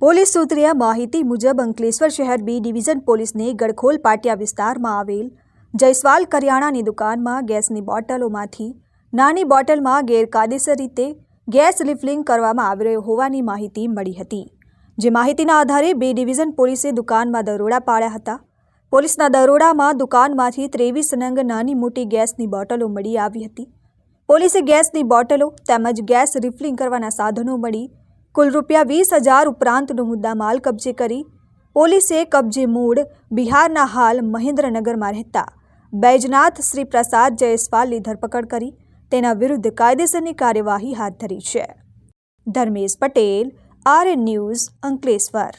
Police સૂત્રીય માહિતી મુજબ અંકલેશ્વર શહેર બી ડિવિઝન પોલીસને ગડખોલ પાટિયા વિસ્તારમાં આવેલ જયસ્વાલ કરિયાણાની દુકાનમાં ગેસની બોટલોમાંથી નાની બોટલમાં ગેરકાયદેસર રીતે ગેસ રિફિલિંગ કરવામાં આવી રહ્યો હોવાની માહિતી મળી હતી। જે માહિતીના આધારે બી ડિવિઝન પોલીસે દુકાનમાં દરોડા પાડ્યા હતા। પોલીસના દરોડામાં દુકાનમાંથી 23 નંગ નાની મોટી ગેસની બોટલો મળી આવી હતી। પોલીસે ગેસની બોટલો તેમજ ગેસ રિફિલિંગ કરવાના સાધનો મળી કુલ ₹20,000 ઉપરાંતનો મુદ્દામાલ કબજે કરી પોલીસે કબજે મૂળ બિહારના હાલ મહેન્દ્રનગરમાં રહેતા બૈજનાથ શ્રી પ્રસાદ જયસ્વાલની ધરપકડ કરી તેના વિરુદ્ધ કાયદેસરની કાર્યવાહી હાથ ધરી છે। Dharmesh Patel, RN news, Ankleshwar.